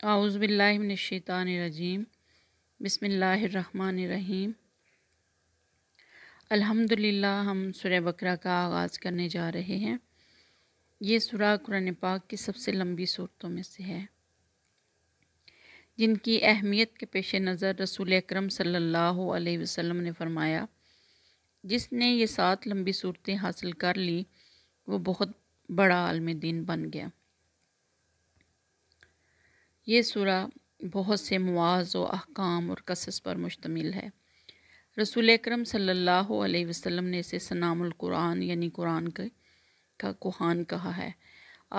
आऊज़ु बिल्लाहि मिनश्शैतानिर्रजीम बिस्मिल्लाहिर्रहमानिर्रहीम। अल्हम्दुलिल्लाह। हम सूरह बकरा का आगाज़ करने जा रहे हैं। ये सूरह कुरान पाक की सबसे लंबी सूरतों में से है, जिनकी अहमियत के पेश नज़र रसूल अकरम सल्लल्लाहु अलैहि वसल्लम ने फरमाया, जिसने ये 7 लंबी सूरतें हासिल कर ली वो बहुत बड़ा आलिम दीन बन गया। ये सूरह बहुत से मवाज़ व अहकाम और कसस पर मुश्तमिल है। रसूल अकरम सल्लल्लाहु अलैहि वसल्लम ने इसे सनामुल कुरान यानी कुरान का कुहान कहा है।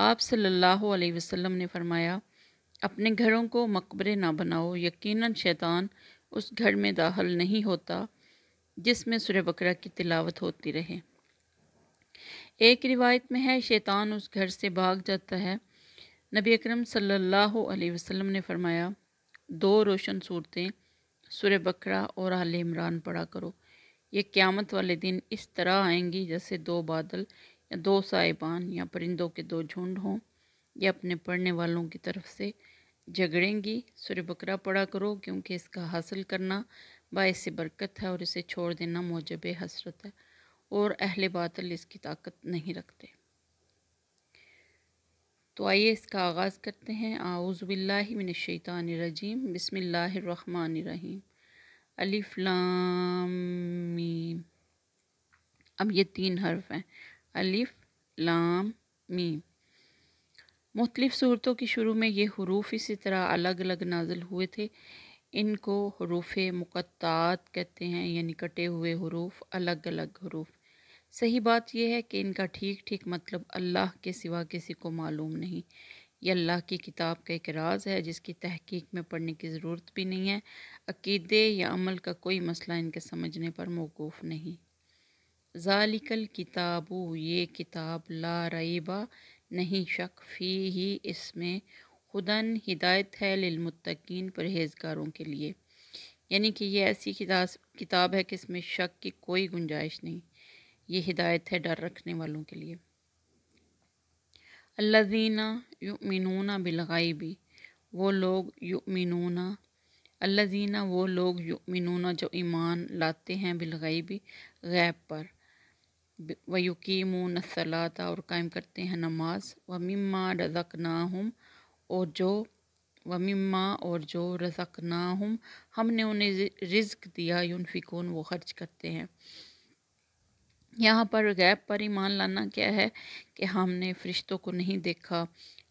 आप सल्लल्लाहु अलैहि वसल्लम ने फरमाया, अपने घरों को मकबरे ना बनाओ, यकीनन शैतान उस घर में दाखिल नहीं होता जिसमें सूरह बकरा की तिलावत होती रहे। एक रिवायत में है, शैतान उस घर से भाग जाता है। नबी अकरम सल्लल्लाहु अलैहि वसल्लम ने फरमाया, 2 रोशन सूरतें सूरह बकरा और आले इमरान पढ़ा करो। ये क़यामत वाले दिन इस तरह आएंगी जैसे 2 बादल या 2 साहिबान या परिंदों के 2 झुंड हों। ये अपने पढ़ने वालों की तरफ से झगड़ेंगी। सूरह बकरा पढ़ा करो, क्योंकि इसका हासिल करना बाइस बरकत है और इसे छोड़ देना मौजब हसरत है, और अहले बातिल इसकी ताकत नहीं रखते। तो आइए इसका आगाज़ करते हैं। आऊज़ु बिल्लाहि मिनश्शैतानिर्रजीम बिस्मिल्लाहिर्रहमानिर्रहीम। अलिफ लाम मीम। अब ये 3 हर्फ हैं, अलिफ लाम मीम। मुख्तलिफ सूरतों की शुरू में ये हरूफ इसी तरह अलग अलग नाजिल हुए थे। इनको हरूफ मुक़त्तात कहते हैं, यानी कटे हुए हरूफ, अलग अलग हरूफ। सही बात यह है कि इनका ठीक ठीक मतलब अल्लाह के सिवा किसी को मालूम नहीं। ये अल्लाह की किताब का एक राज है जिसकी तहकीक में पढ़ने की ज़रूरत भी नहीं है। अकीदे या अमल का कोई मसला इनके समझने पर मौकूफ़ नहीं। ज़ालिकल किताबु, ये किताब, ला रईबा, नहीं शक, फ़ी ही, इसमें, हुदन, हिदायत है, लिलमुत्तकीन, परहेज़गारों के लिए। यानी कि ये ऐसी किताब है कि इसमें शक की कोई गुंजाइश नहीं। ये हिदायत है डर रखने वालों के लिए। अल्लज़ीना युमिनूना बिलग़ैबी, वो लोग, युमिनूना, अल्लज़ीना, वो लोग, युमिनूना, जो ईमान लाते हैं, बिलग़ैबी, गैब पर, व युकीमून सलाता, और कायम करते हैं नमाज, व मिम्मा रज़क़नाहुम, और जो, व मिम्मा, और जो, रज़क़नाहुम, हमने उन्हें रिज़्क़ दिया, युनफ़िकून, वो खर्च करते हैं। यहाँ पर गैब पर ईमान लाना क्या है कि हमने फ़रिश्तों को नहीं देखा,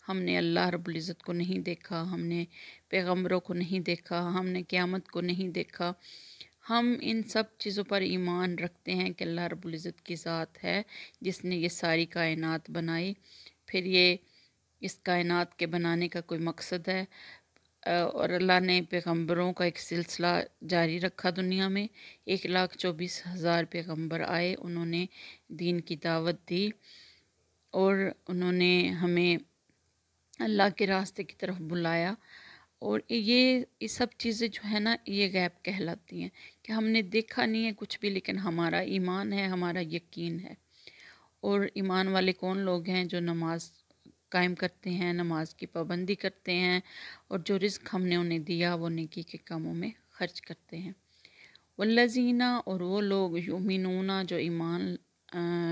हमने अल्लाह रब्बुल इज़्ज़त को नहीं देखा, हमने पैगम्बरों को नहीं देखा, हमने क़यामत को नहीं देखा। हम इन सब चीज़ों पर ईमान रखते हैं कि अल्लाह रब्बुल इज़्ज़त की ज़ात है जिसने ये सारी कायनात बनाई। फिर ये इस कायनात के बनाने का कोई मकसद है, और अल्लाह ने पैगम्बरों का एक सिलसिला जारी रखा दुनिया में। 1,24,000 पैगम्बर आए, उन्होंने दीन की दावत दी और उन्होंने हमें अल्लाह के रास्ते की तरफ बुलाया। और ये सब चीज़ें जो है ना, ये गैब कहलाती हैं कि हमने देखा नहीं है कुछ भी, लेकिन हमारा ईमान है, हमारा यकीन है। और ईमान वाले कौन लोग हैं? जो नमाज कायम करते हैं, नमाज की पाबंदी करते हैं, और जो रिज़्क हमने उन्हें दिया वो नेकी के कामों में खर्च करते हैं। वल्लज़ीना, और वो लोग, युमिनूना, जो ईमान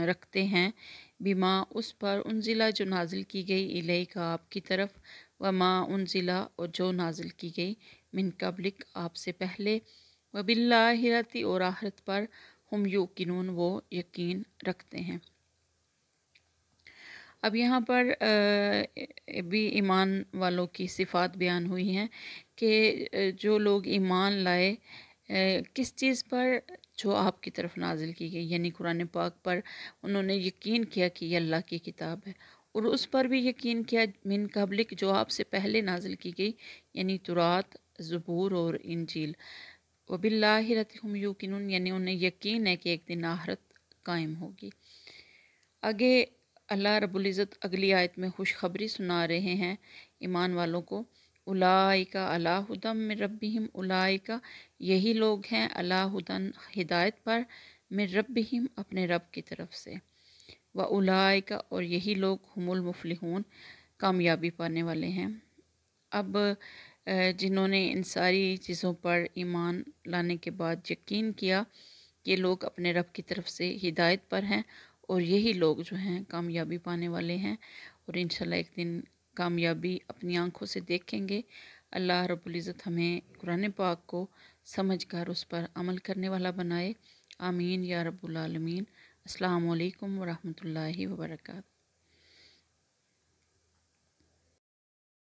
रखते हैं, बिमा, उस पर, उनजिला, जो नाजिल की गई, इलैका, आपकी तरफ, व मा उनजिला, और जो नाजिल की गई, मिन कब्लिक, आपसे पहले, व बिल्लाहिरति, और आखिरत पर, हम युकिनून, वो यकीन रखते हैं। अब यहाँ पर भी ईमान वालों की सिफ़ात बयान हुई हैं कि जो लोग ईमान लाए किस चीज़ पर? जो आपकी तरफ नाजिल की गई, यानी कुरान पाक पर उन्होंने यकीन किया कि ये अल्लाह की किताब है, और उस पर भी यकीन किया, मिन कब्लिक, जो आपसे पहले नाजिल की गई, यानी तुरात, ज़बूर और इंजील। व बिल्लाहिरति हुम युकिनून, यानी उन्हें यकीन है कि एक दिन आखिरत कायम होगी। आगे अल्लाह रब्बुल इज़्ज़त अगली आयत में खुशखबरी सुना रहे हैं ईमान वालों को। उलाइका अला हुदम मिन रब्बिहिम, उलाइका, यही लोग हैं, अला हुदन, हिदायत पर, मिन रब्बिहिम, अपने रब की तरफ से, व उलाइका, और यही लोग, हुमुल मुफलिहून, कामयाबी पाने वाले हैं। اب جنہوں نے ان ساری چیزوں پر ایمان لانے کے بعد یقین کیا کہ لوگ اپنے رب کی طرف سے ہدایت پر ہیں، اور یہی لوگ جو ہیں کامیابی پانے والے ہیں، اور انشاءاللہ ایک دن کامیابی اپنی آنکھوں سے دیکھیں گے۔ اللہ رب العزت ہمیں قرآن پاک کو سمجھ کر اس پر عمل کرنے والا بنائے۔ آمین یا رب العالمین۔ السلام علیکم ورحمۃ اللہ وبرکاتہ۔